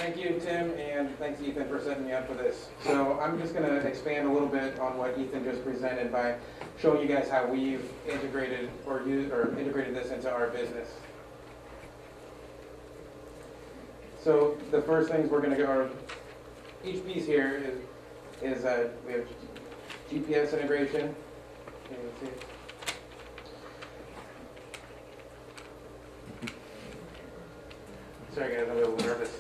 Thank you, Tim, and thanks, Ethan, for setting me up for this. So I'm just going to expand a little bit on what Ethan just presented by showing you guys how we've integrated integrated this into our business. So the first things we're going to go, each piece here is we have GPS integration. Okay, let's see. Sorry guys, I'm a little nervous.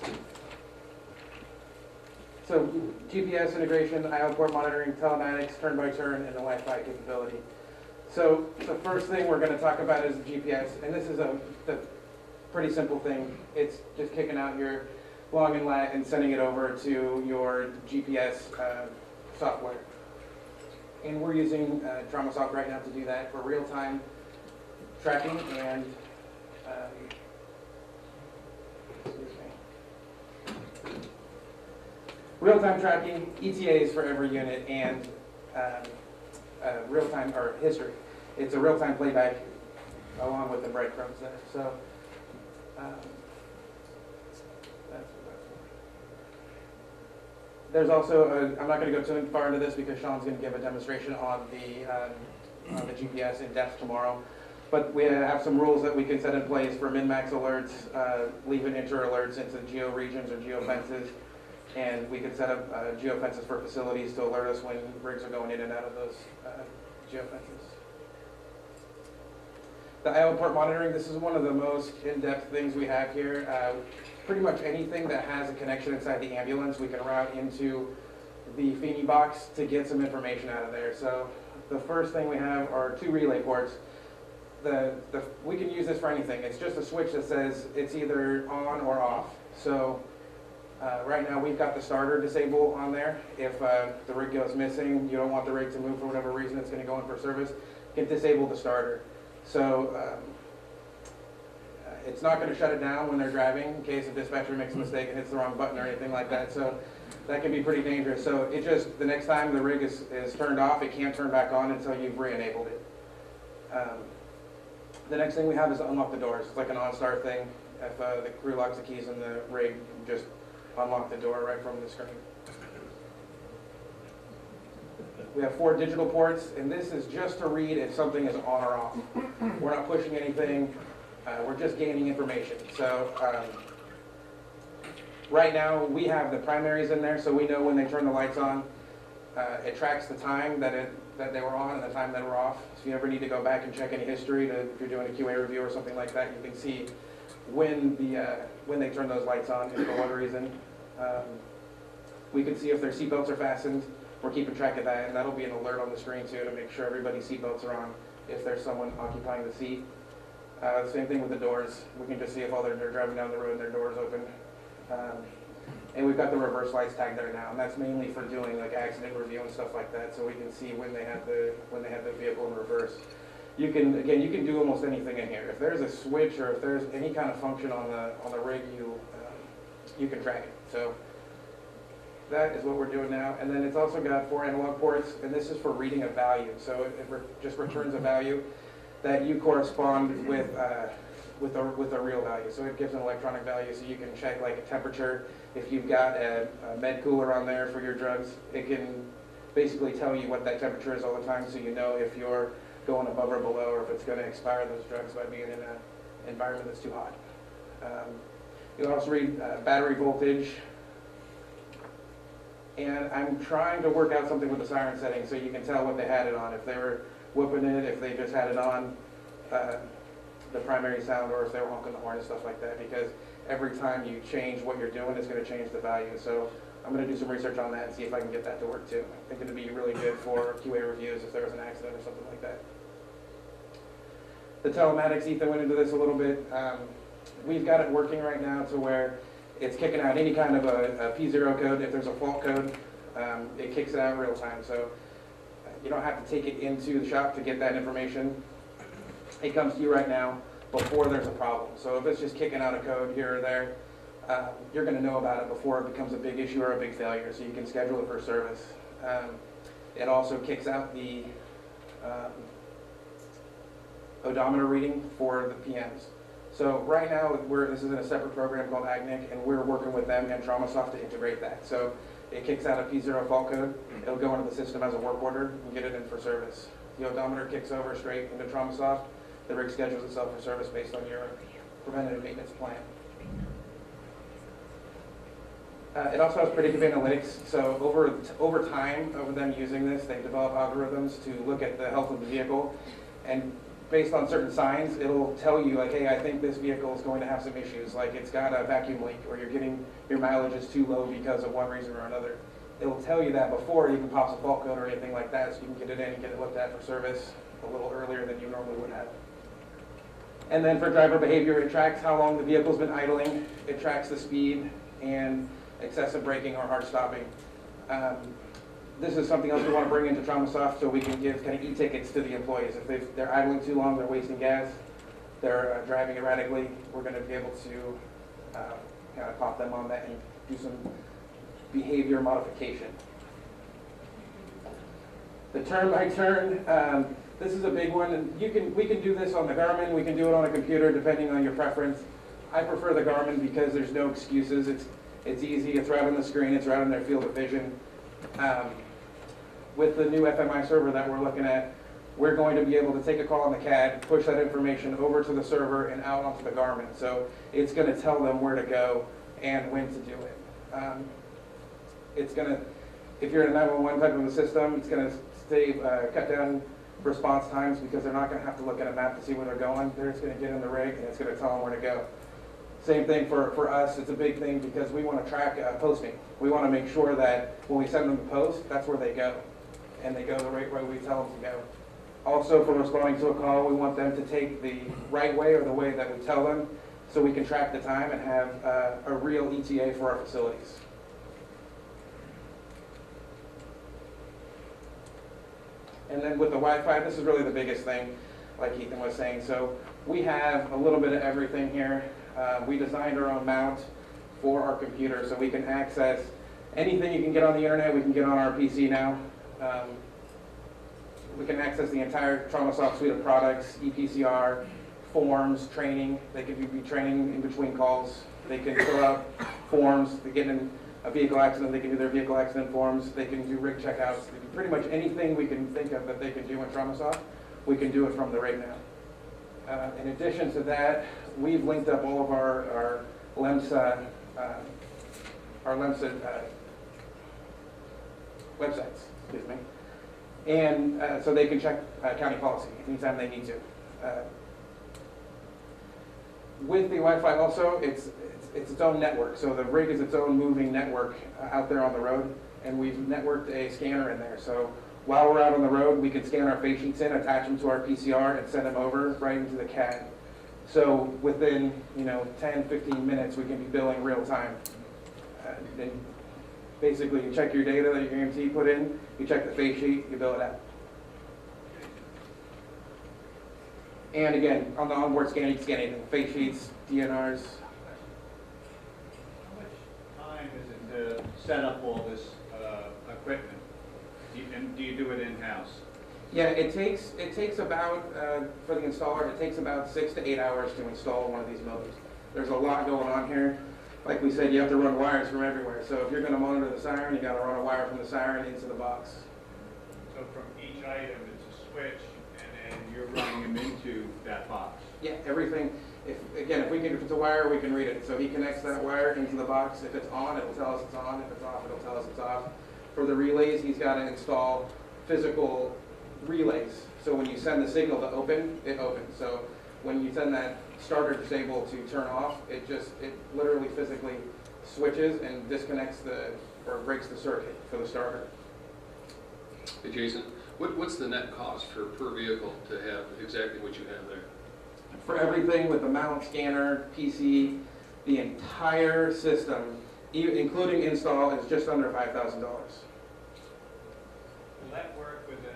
So GPS integration, IO port monitoring, telematics, turn-by-turn, and the Wi-Fi capability. So the first thing we're going to talk about is the GPS, and this is a pretty simple thing. It's just kicking out your long and lat and sending it over to your GPS software. And we're using TraumaSoft right now to do that for real-time tracking and real-time tracking, ETAs for every unit, and real-time or history. It's a real-time playback along with the breadcrumbs there. So there's also I'm not going to go too far into this because Sean's going to give a demonstration on the GPS in depth tomorrow. But we have some rules that we can set in place for min-max alerts, leave and enter alerts into geo regions or geo fences. And we can set up geofences for facilities to alert us when rigs are going in and out of those geofences. The IO port monitoring, this is one of the most in-depth things we have here. Pretty much anything that has a connection inside the ambulance, we can route into the Feeney box to get some information out of there. So the first thing we have are 2 relay ports. We can use this for anything. It's just a switch that says it's either on or off. So right now we've got the starter disabled on there. If the rig goes missing, you don't want the rig to move for whatever reason, it's going to go in for service, you can disable the starter. So it's not going to shut it down when they're driving in case a dispatcher makes a mistake and hits the wrong button or anything like that. So that can be pretty dangerous. So it just, the next time the rig is turned off, it can't turn back on until you've re-enabled it. The next thing we have is unlock the doors. It's like an on-start thing. If the crew locks the keys in the rig, just unlock the door right from the screen. We have 4 digital ports, and this is just to read if something is on or off. We're not pushing anything, we're just gaining information. So right now we have the primaries in there, so we know when they turn the lights on. It tracks the time that they were on and the time that were off. So if you ever need to go back and check any history, if you're doing a QA review or something like that, you can see when they turn those lights on and for what reason. We can see if their seatbelts are fastened. We're keeping track of that, and that'll be an alert on the screen too to make sure everybody's seatbelts are on if there's someone occupying the seat. Same thing with the doors. We can just see if they're driving down the road and their door's open. And we've got the reverse lights tagged there now, and that's mainly for doing like accident review and stuff like that, so we can see when they have the vehicle in reverse. You can do almost anything in here. If there's a switch or if there's any kind of function on the rig, you can track it. So that is what we're doing now. And then it's also got 4 analog ports, and this is for reading a value. So it just returns a value that you correspond with a real value. So it gives an electronic value, so you can check like a temperature. If you've got a med cooler on there for your drugs, it can basically tell you what that temperature is all the time, so you know if you're going above or below, or if it's going to expire those drugs by being in an environment that's too hot. You'll also read battery voltage. And I'm trying to work out something with the siren setting so you can tell what they had it on. If they were whooping it, if they just had it on the primary sound, or if they were honking the horn and stuff like that, because every time you change what you're doing, it's going to change the value. So I'm going to do some research on that and see if I can get that to work too. I think it would be really good for QA reviews if there was an accident or something like that. The telematics, Ethan went into this a little bit. We've got it working right now to where it's kicking out any kind of a P0 code. If there's a fault code, it kicks it out in real time. So you don't have to take it into the shop to get that information. It comes to you right now before there's a problem. So if it's just kicking out a code here or there, you're going to know about it before it becomes a big issue or a big failure, so you can schedule it for service. It also kicks out the odometer reading for the PMs. So right now, this is in a separate program called AgNIC, and we're working with them and TraumaSoft to integrate that. So it kicks out a P0 fault code. It'll go into the system as a work order and get it in for service. The odometer kicks over straight into TraumaSoft. The rig schedules itself for service based on your preventative maintenance plan. It also has predictive analytics. So over time, over them using this, they develop algorithms to look at the health of the vehicle, and based on certain signs, it'll tell you like, hey, I think this vehicle is going to have some issues, like it's got a vacuum leak, or your mileage is too low because of one reason or another. It'll tell you that before it even pops a fault code or anything like that, so you can get it in and get it looked at for service a little earlier than you normally would have. And then for driver behavior, it tracks how long the vehicle's been idling, it tracks the speed, and excessive braking or hard stopping. This is something else we want to bring into TraumaSoft so we can give kind of e-tickets to the employees. If they're idling too long, they're wasting gas, they're driving erratically, we're going to be able to kind of pop them on that and do some behavior modification. The turn by turn, this is a big one, and we can do this on the Garmin, we can do it on a computer depending on your preference. I prefer the Garmin because there's no excuses. It's easy, it's right on the screen, it's right on their field of vision. With the new FMI server that we're looking at, we're going to be able to take a call on the CAD, push that information over to the server and out onto the Garmin. So it's going to tell them where to go and when to do it. It's going to, if you're in a 911 type of a system, it's going to cut down response times because they're not going to have to look at a map to see where they're going. They're just going to get in the rig and it's going to tell them where to go. Same thing for us, it's a big thing because we want to track posting. We want to make sure that when we send them the post, that's where they go. And they go the right way we tell them to go. Also, for responding to a call, we want them to take the right way or the way that we tell them so we can track the time and have a real ETA for our facilities. And then with the Wi-Fi, this is really the biggest thing, like Ethan was saying. So we have a little bit of everything here. We designed our own mount for our computer so we can access anything you can get on the internet, we can get on our PC now. We can access the entire TraumaSoft suite of products, EPCR, forms, training. They can be training in between calls. They can fill out forms. They get in a vehicle accident, they can do their vehicle accident forms. They can do rig checkouts. They can pretty much anything we can think of that they can do in TraumaSoft, we can do it from the rig now. In addition to that, we've linked up all of our LEMSA, websites, excuse me. And so they can check county policy anytime they need to. With the Wi-Fi also, it's its own network. So the rig is its own moving network out there on the road, and we've networked a scanner in there. So while we're out on the road, we can scan our face sheets in, attach them to our PCR, and send them over right into the CAD. So within 10, 15 minutes, we can be billing real time. And basically, you check your data that your EMT put in, you check the face sheet, you bill it out. And again, on the onboard scanner, you can scan anything, face sheets, DNRs. How much time is it to set up all this equipment? And do you do it in-house? Yeah, it takes about, for the installer, it takes about 6 to 8 hours to install one of these motors. There's a lot going on here. Like we said, you have to run wires from everywhere. So if you're going to monitor the siren, you got to run a wire from the siren into the box. So from each item, it's a switch, and then you're running them into that box. Yeah, everything. If it's a wire, we can read it. So he connects that wire into the box. If it's on, it'll tell us it's on. If it's off, it'll tell us it's off. For the relays, he's got to install physical relays. So when you send the signal to open, it opens. So when you send that starter disable to turn off, it literally physically switches and disconnects or breaks the circuit for the starter. Hey Jason, what's the net cost per vehicle to have exactly what you have there? For everything with the mount, scanner, PC, the entire system, including install, is just under $5,000. Will that work with a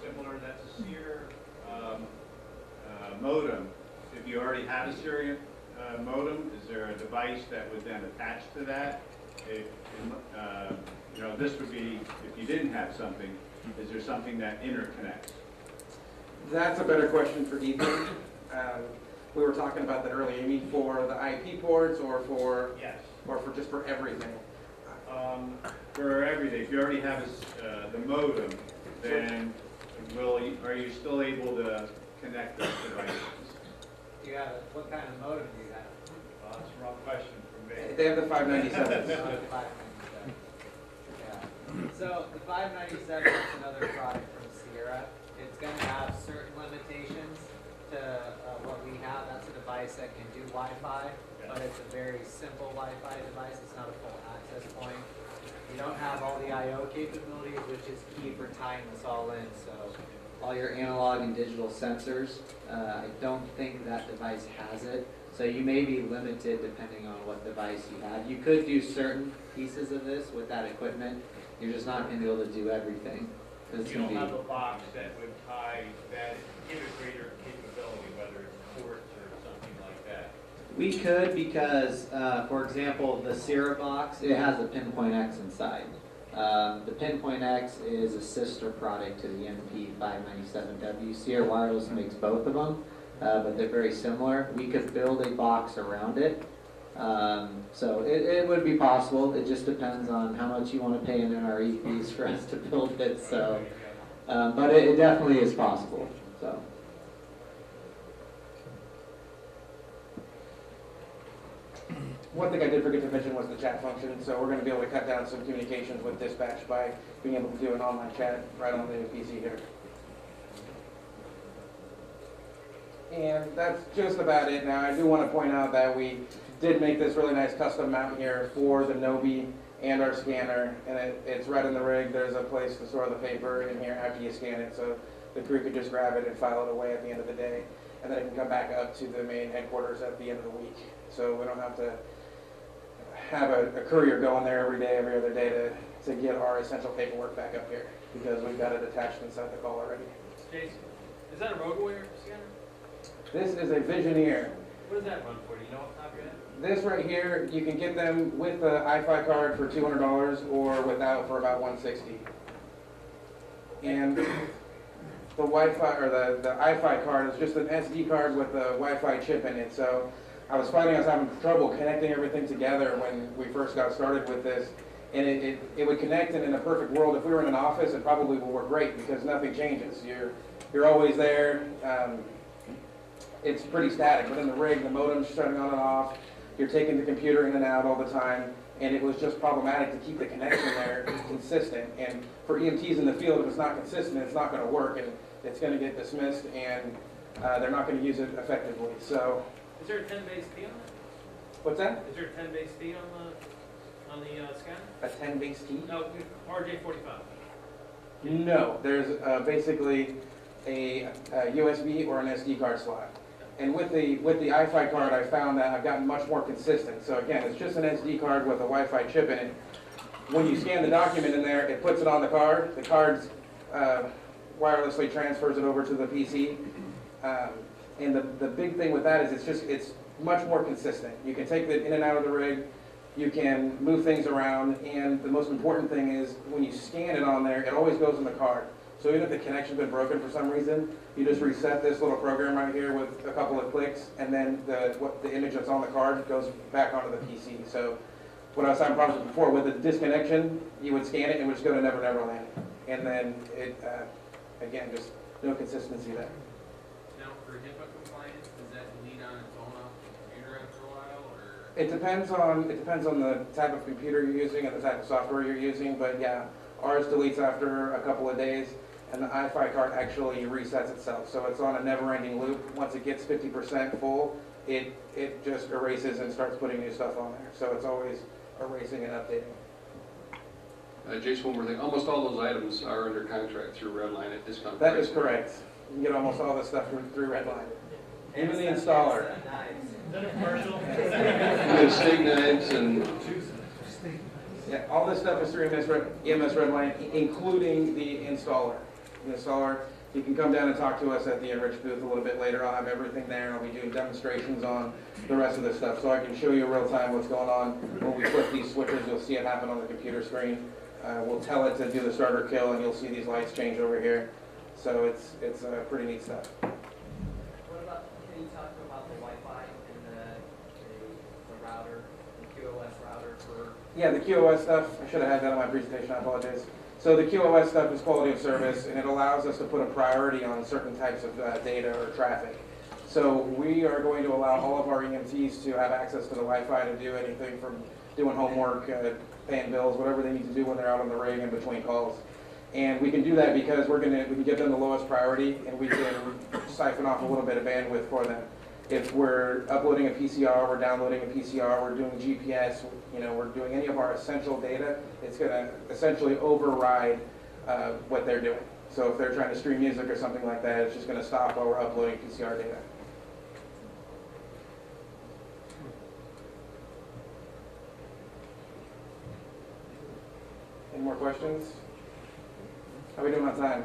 similar, that's a SEER modem? If you already have a SEER modem, is there a device that would then attach to that? This would be, if you didn't have something, is there something that interconnects? That's a better question for Ethan. We were talking about that earlier. You mean for the IP ports or for, Yes. or for just for everything? For everything, if you already have the modem, then are you still able to connect those devices? What kind of modem do you have? Well, that's a wrong question for me. They have the 597s. Yeah. So the 597 is another product from Sierra. It's going to have certain limitations to what we have. That's a device that can do Wi-Fi, but it's a very simple Wi-Fi device. It's not a full access point. You don't have all the I/O capabilities, which is key for tying this all in. So all your analog and digital sensors, I don't think that device has it. So you may be limited depending on what device you have. You could do certain pieces of this with that equipment. You're just not going to be able to do everything. It's You going don't to be have a box that would tie that integrator capability, whether it's ports or something like that. We could because, for example, the Sierra box, it has a Pinpoint X inside. The Pinpoint X is a sister product to the MP597W. Sierra Wireless makes both of them, but they're very similar. We could build a box around it. So it would be possible. It just depends on how much you want to pay in NRE fees for us to build it. So, but it definitely is possible. So. One thing I did forget to mention was the chat function, so we're going to be able to cut down some communications with dispatch by being able to do an online chat right on the PC here. And that's just about it. Now, I do want to point out that we did make this really nice custom mount here for the Nobi and our scanner, and it's right in the rig. There's a place to store the paper in here after you scan it, so the crew could just grab it and file it away at the end of the day, and then it can come back up to the main headquarters at the end of the week. So we don't have to have a courier going there every day, every other day to get our essential paperwork back up here, because we've got it attached inside the call already. Jason, is that a road warrior scanner? This is a Visioneer. What does that run for? Do you know off the top of your head? This right here, you can get them with the iFi card for $200 or without for about $160. And the Wi-Fi, or the iFi card is just an SD card with a Wi-Fi chip in it. So I was finding I was having trouble connecting everything together when we first got started with this. And it would connect, and in a perfect world, if we were in an office, it probably would work great because nothing changes. You're always there. It's pretty static, but in the rig, the modem's shutting on and off. You're taking the computer in and out all the time, and it was just problematic to keep the connection there consistent. And for EMTs in the field, if it's not consistent, it's not going to work, and it's going to get dismissed, and they're not going to use it effectively. So, Is there a 10 base T on it? what's that? Is there a 10 base T on the scanner? A 10 base T? No, RJ45. No, there's basically a USB or an SD card slot. And with the iFi card, I found that I've gotten much more consistent. So again, it's just an SD card with a Wi-Fi chip in it. When you scan the document in there, it puts it on the card. The card wirelessly transfers it over to the PC. And the big thing with that is it's much more consistent. You can take it in and out of the rig. You can move things around. And the most important thing is when you scan it on there, it always goes in the card. So even if the connection's been broken for some reason, you just reset this little program right here with a couple of clicks, and then the image that's on the card goes back onto the PC. So when I was having problems before with the disconnection, you would scan it and it would just go to Never Never Land. And then it, again, just no consistency there. Now, for HIPAA compliance, does that delete on its own off the computer after a while, or? It depends on the type of computer you're using and the type of software you're using, but yeah, ours deletes after a couple of days. And the iFi card actually resets itself. So it's on a never-ending loop. Once it gets 50% full, it just erases and starts putting new stuff on there. So it's always erasing and updating. Jason, one more thing. Almost all those items are under contract through Redline at discount That price. is correct. You can get almost all this stuff through Redline. Even the installer. Is that a commercial? The steak knives and Yeah, all this stuff is through EMS Redline, including the installer. The installer, you can come down and talk to us at the Enrich booth a little bit later. I'll have everything there, and I'll be doing demonstrations on the rest of this stuff. So I can show you real time what's going on. When we flip these switches, you'll see it happen on the computer screen. We'll tell it to do the starter kill, and you'll see these lights change over here. So it's pretty neat stuff. What about, can you talk about the Yeah, the QoS stuff, I should have had that in my presentation, I apologize. So the QoS stuff is quality of service, and it allows us to put a priority on certain types of data or traffic. So we are going to allow all of our EMTs to have access to the Wi-Fi to do anything from doing homework, paying bills, whatever they need to do when they're out on the rig in between calls. And we can do that because we can give them the lowest priority, and we can siphon off a little bit of bandwidth for them. If we're uploading a PCR, we're downloading a PCR, we're doing GPS, we're doing any of our essential data, it's going to essentially override what they're doing. So if they're trying to stream music or something like that, it's just going to stop while we're uploading PCR data. Any more questions? How are we doing on time?